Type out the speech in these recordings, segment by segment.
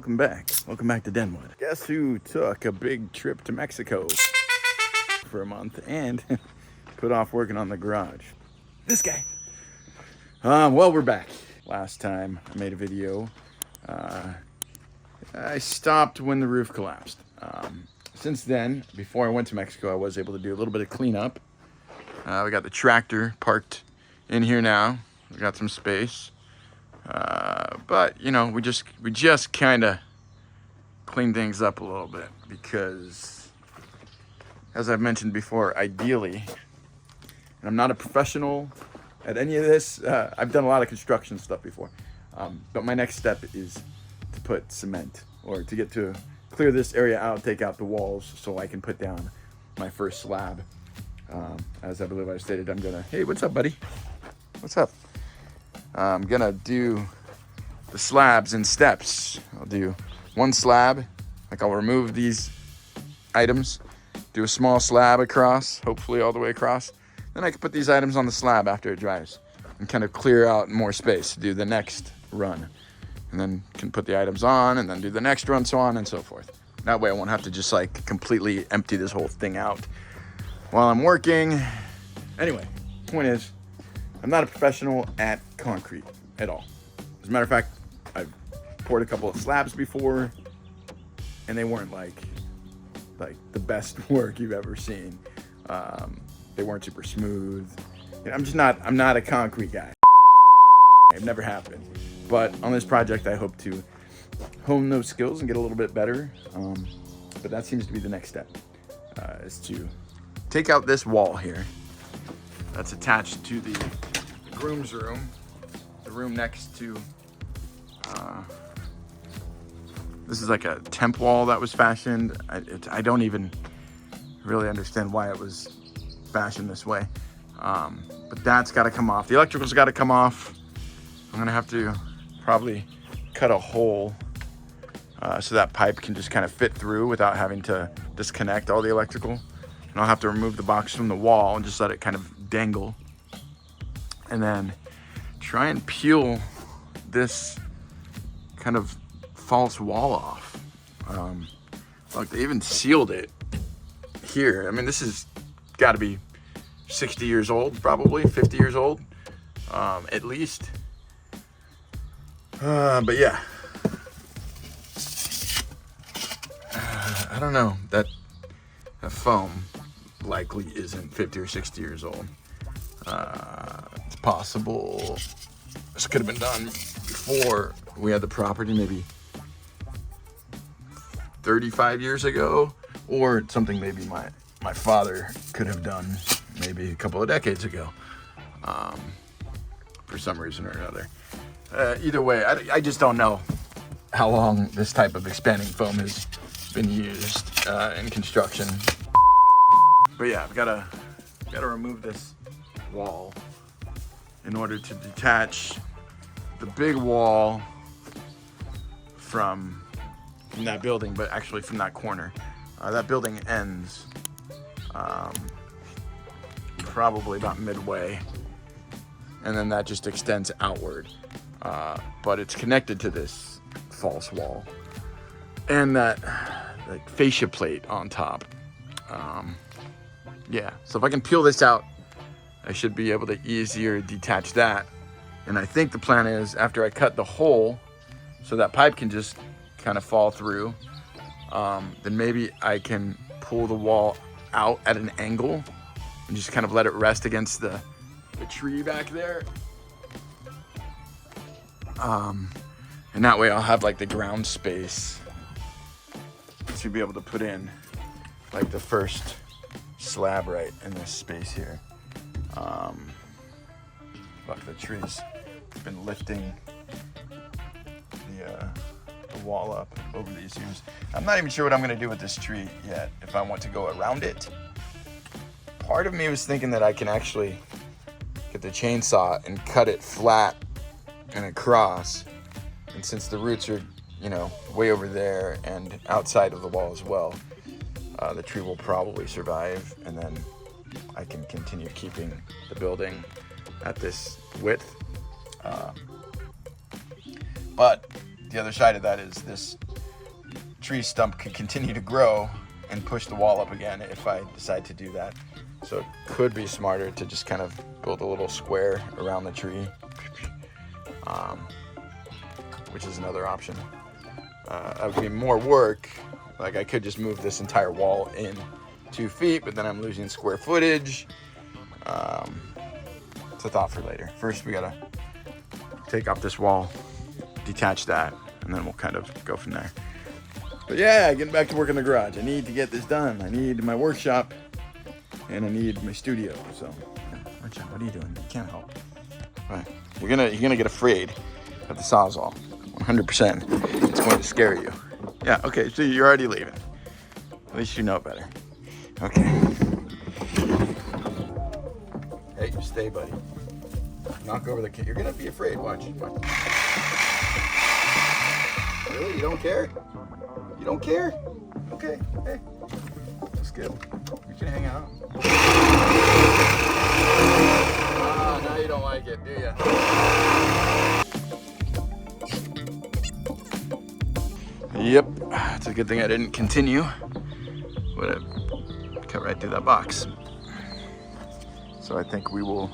welcome back. Welcome back to DENWOOD. Guess who took a big trip to Mexico for a month and put off working on the garage? This guy. Well, we're back. Last time I made a video, I stopped when the roof collapsed. Since then, before I went to Mexico, I was able to do a little bit of cleanup. We got the tractor parked in here now. We got some space. But you know, we just kind of clean things up a little bit because, as I've mentioned before, ideally, and I'm not a professional at any of this. I've done a lot of construction stuff before, but my next step is to put cement, or to get to clear this area out, take out the walls, so I can put down my first slab. As I believe I stated, I'm gonna. Hey, what's up, buddy? What's up? I'm gonna do the slabs in steps. I'll do one slab, like I'll remove these items, do a small slab across, hopefully all the way across. Then I can put these items on the slab after it dries and kind of clear out more space to do the next run. And then can put the items on and then do the next run, so on and so forth. That way I won't have to just like completely empty this whole thing out while I'm working. Anyway, point is, I'm not a professional at concrete at all. As a matter of fact, I've poured a couple of slabs before, and they weren't like the best work you've ever seen. They weren't super smooth. You know, I'm not a concrete guy. I've never have been. But on this project, I hope to hone those skills and get a little bit better. But that seems to be the next step, is to take out this wall here that's attached to the groom's room, the room next to, this is like a temp wall that was fashioned. I don't even really understand why it was fashioned this way, but that's got to come off. The electrical's got to come off. I'm gonna have to probably cut a hole so that pipe can just kind of fit through without having to disconnect all the electrical. And I'll have to remove the box from the wall and just let it kind of dangle, and then try and peel this kind of false wall off. Like they even sealed it here. I mean, this has got to be 60 years old, probably 50 years old, at least. But yeah, I don't know, that foam likely isn't 50 or 60 years old. It's possible this could have been done before we had the property, maybe 35 years ago, or something maybe my father could have done maybe a couple of decades ago, for some reason or another. Either way, I just don't know how long this type of expanding foam has been used in construction. But yeah, I've gotta remove this wall in order to detach the big wall from that building, but actually from that corner. That building ends probably about midway, and then that just extends outward. But it's connected to this false wall and that like fascia plate on top. Yeah, so if I can peel this out, I should be able to easier detach that. And I think the plan is, after I cut the hole so that pipe can just kind of fall through, then maybe I can pull the wall out at an angle and just kind of let it rest against the tree back there. And that way I'll have like the ground space to be able to put in like the first slab right in this space here. But the tree's been lifting the wall up over these years. I'm not even sure what I'm gonna do with this tree yet, if I want to go around it. Part of me was thinking that I can actually get the chainsaw and cut it flat and across. And since the roots are, you know, way over there and outside of the wall as well, the tree will probably survive, and then I can continue keeping the building at this width. But the other side of that is this tree stump could continue to grow and push the wall up again if I decide to do that. So it could be smarter to just kind of build a little square around the tree, which is another option. That would be more work. Like I could just move this entire wall in 2 feet, but then I'm losing square footage. It's a thought for later. First, we gotta take off this wall, detach that, and then we'll kind of go from there. But yeah, getting back to work in the garage. I need to get this done. I need my workshop, and I need my studio. So, watch out. What are you doing? You can't help. Right. You're gonna get afraid of the Sawzall. 100%. It's going to scare you. Yeah. Okay. So you're already leaving. At least you know better. Okay. Hey, you stay, buddy. Knock over the kid. You're gonna be afraid. Watch. Really? You don't care? You don't care? Okay. Hey. That's good. We can hang out. Ah, now you don't like it, do ya? Yep. It's a good thing I didn't continue. Would have cut right through that box. So I think we will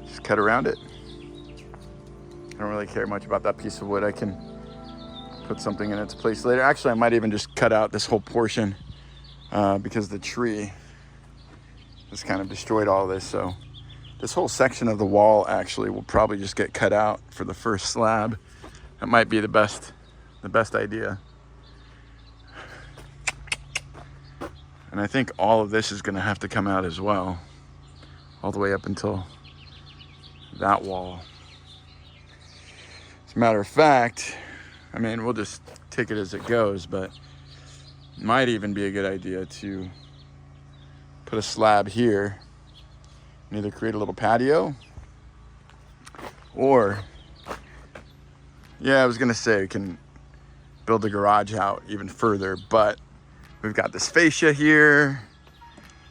just cut around it. I don't really care much about that piece of wood. I can put something in its place later. Actually, I might even just cut out this whole portion because the tree has kind of destroyed all this. So this whole section of the wall actually will probably just get cut out for the first slab. That might be the best idea. And I think all of this is gonna have to come out as well, all the way up until that wall. As a matter of fact, I mean, we'll just take it as it goes, but it might even be a good idea to put a slab here and either create a little patio or, yeah, I was gonna say we can build the garage out even further, but we've got this fascia here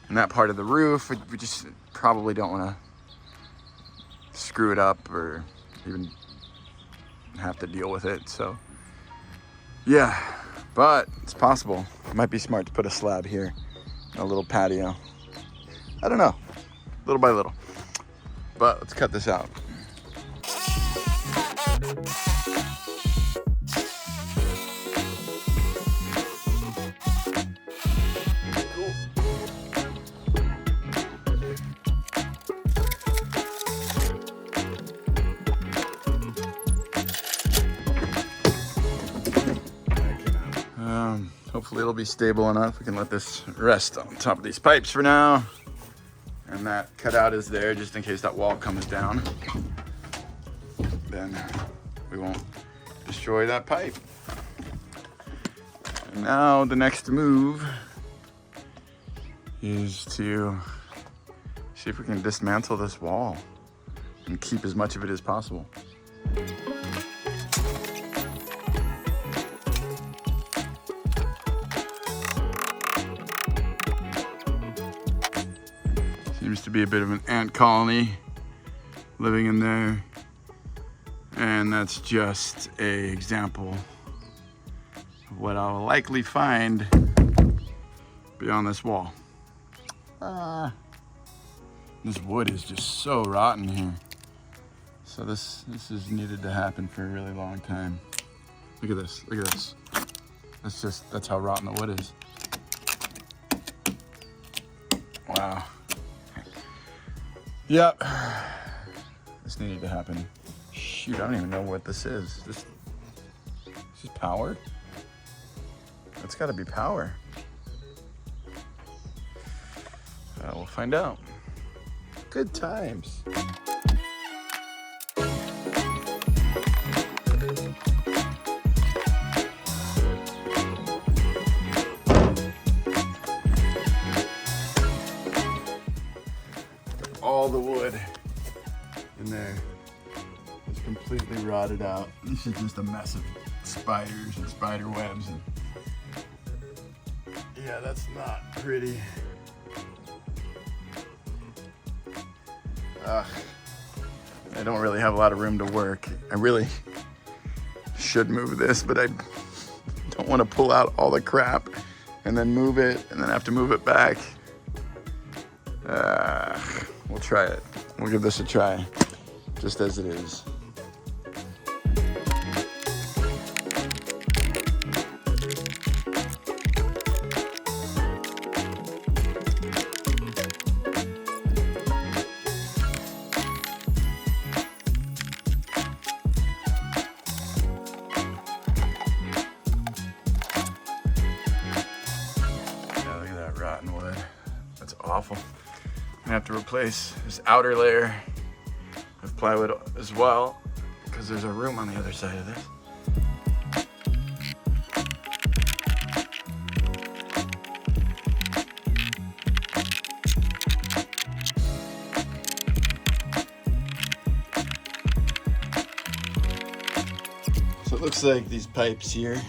and that part of the roof. We just probably don't want to screw it up or even have to deal with it. So yeah, but it's possible. It might be smart to put a slab here, a little patio. I don't know, little by little. But let's cut this out. Hopefully it'll be stable enough. We can let this rest on top of these pipes for now. And that cutout is there just in case that wall comes down. Then we won't destroy that pipe. And now the next move is to see if we can dismantle this wall and keep as much of it as possible. Seems to be a bit of an ant colony living in there. And that's just an example of what I'll likely find beyond this wall. This wood is just so rotten here. So this has needed to happen for a really long time. Look at this, look at this. That's how rotten the wood is. Wow. Yep, this needed to happen. Shoot, I don't even know what this is. This is power? It's gotta be power. We'll find out. Good times. All the wood in there is completely rotted out. This is just a mess of spiders and spider webs. And yeah, that's not pretty. I don't really have a lot of room to work. I really should move this, but I don't don't want to pull out all the crap and then move it and then have to move it back. We'll try it. We'll give this a try, just as it is. Rotten wood. That's awful. I'm gonna have to replace this outer layer of plywood as well, because there's a room on the other side of this. So it looks like these pipes here,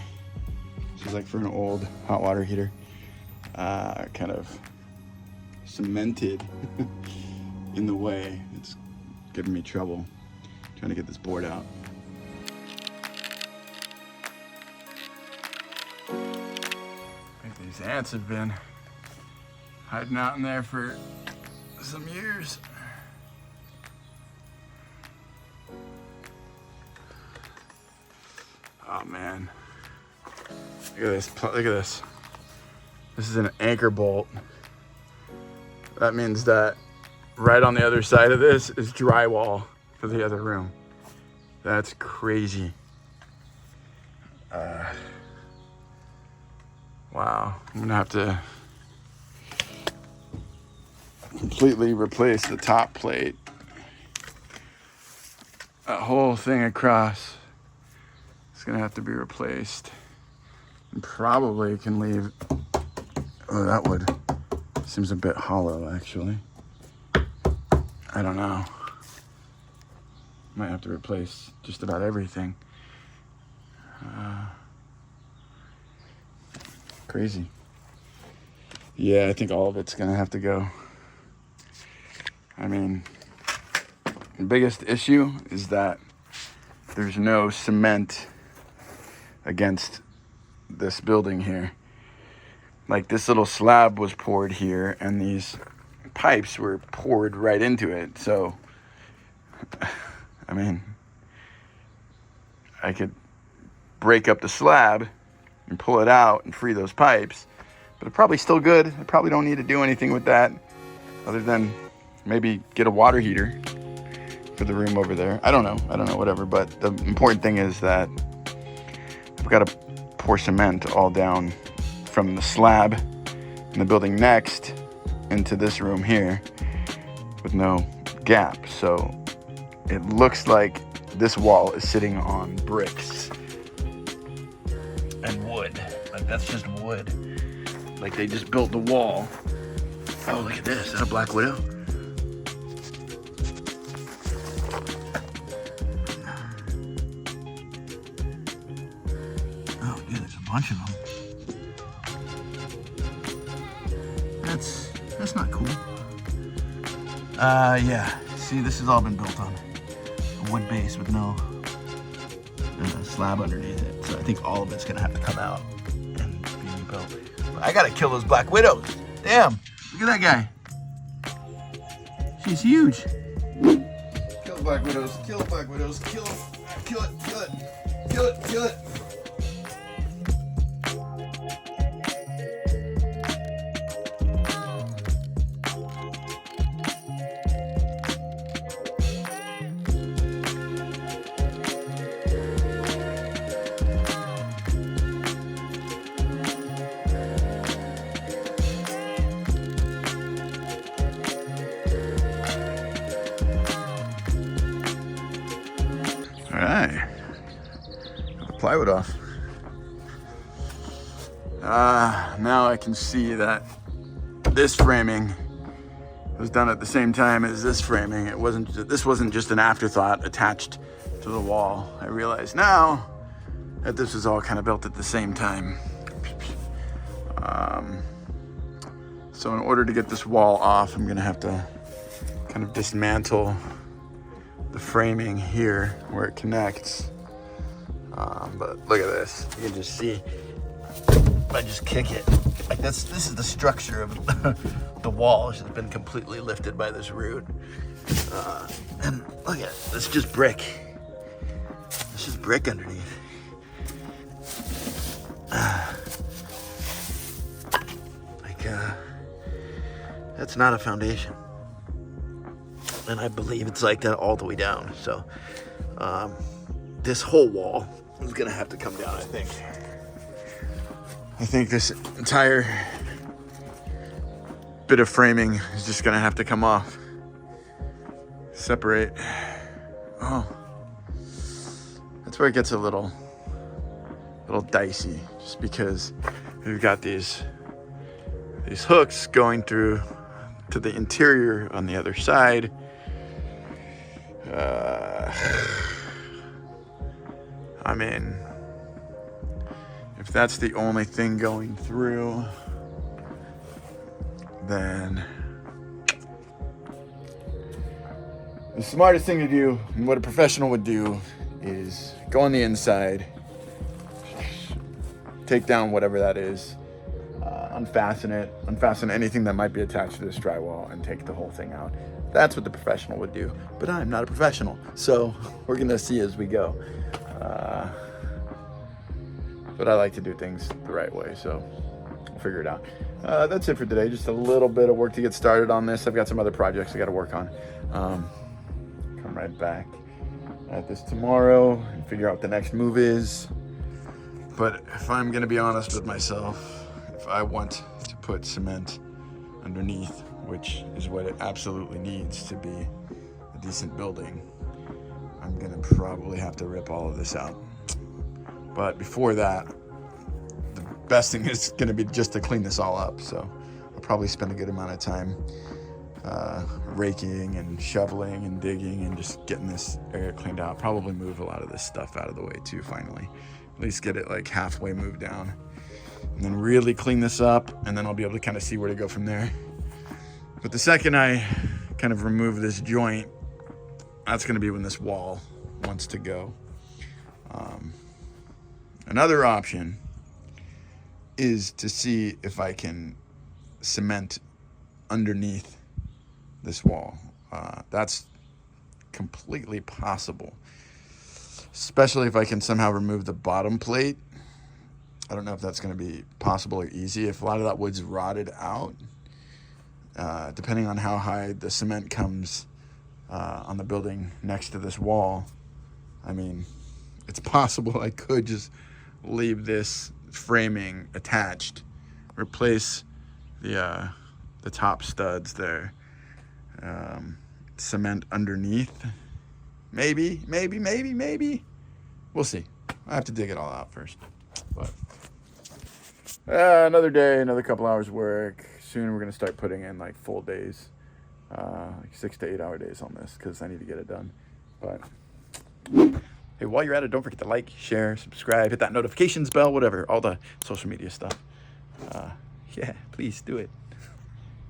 this is like for an old hot water heater, kind of cemented in the way. It's giving me trouble trying to get this board out. I think these ants have been hiding out in there for some years. Oh man, look at this, look at this. This is an anchor bolt. That means that right on the other side of this is drywall for the other room. That's crazy. Wow, I'm gonna have to completely replace the top plate. That whole thing across is gonna have to be replaced. And probably can leave, oh, that wood seems a bit hollow actually. I don't know. Might have to replace just about everything. Crazy. Yeah, I think all of it's gonna have to go. I mean, the biggest issue is that there's no cement against this building here. Like, this little slab was poured here and these pipes were poured right into it. So, I mean, I could break up the slab and pull it out and free those pipes, but it's probably still good. I probably don't need to do anything with that other than maybe get a water heater for the room over there. I don't know, whatever. But the important thing is that I've got to pour cement all down from the slab in the building next into this room here with no gap. So it looks like this wall is sitting on bricks and wood. Like, that's just wood. Like, they just built the wall. Oh, look at this. Is that a black widow? Oh, yeah, there's a bunch of them. That's not cool. Yeah. See, this has all been built on a wood base with no slab underneath it. So I think all of it's gonna have to come out and be rebuilt. But I gotta kill those black widows. Damn, look at that guy. She's huge. Kill black widows, kill black widows, kill them. Kill it, kill it, kill it, kill it. All right, got the plywood off. Now I can see that this framing was done at the same time as this framing. This wasn't just an afterthought attached to the wall. I realize now that this was all kind of built at the same time. So in order to get this wall off, I'm gonna have to kind of dismantle the framing here where it connects. But look at this. You can just see I just kick it. Like this is the structure of the wall. It's been completely lifted by this root. And look at it, it's just brick. It's just brick underneath. That's not a foundation. And I believe it's like that all the way down. So this whole wall is gonna have to come down, I think. I think this entire bit of framing is just gonna have to come off. Separate. Oh, that's where it gets a little dicey, just because we've got these hooks going through to the interior on the other side. I mean, if that's the only thing going through, then the smartest thing to do, and what a professional would do, is go on the inside, take down whatever that is, unfasten it, unfasten anything that might be attached to this drywall, and take the whole thing out. That's what the professional would do. But I'm not a professional, so we're gonna see as we go. But I like to do things the right way, so we'll figure it out. That's it for today. Just a little bit of work to get started on this. I've got some other projects I gotta work on. Come right back at this tomorrow and figure out what the next move is. But if I'm gonna be honest with myself, if I want to put cement underneath, which is what it absolutely needs to be a decent building, I'm gonna probably have to rip all of this out. But before that, the best thing is gonna be just to clean this all up. So I'll probably spend a good amount of time raking and shoveling and digging and just getting this area cleaned out. Probably move a lot of this stuff out of the way too, finally. At least get it like halfway moved down. And then really clean this up, and then I'll be able to kind of see where to go from there. But the second I kind of remove this joint, that's gonna be when this wall wants to go. Another option is to see if I can cement underneath this wall. That's completely possible, especially if I can somehow remove the bottom plate. I don't know if that's going to be possible or easy. If a lot of that wood's rotted out, depending on how high the cement comes on the building next to this wall, I mean, it's possible I could just leave this framing attached, replace the top studs there, cement underneath. Maybe. We'll see. I have to dig it all out first. But another day, another couple hours work. Soon we're gonna start putting in like full days, like 6 to 8 hour days on this, because I need to get it done. But hey, while you're at it, don't forget to like, share, subscribe, hit that notifications bell, whatever, all the social media stuff. Yeah, please do it.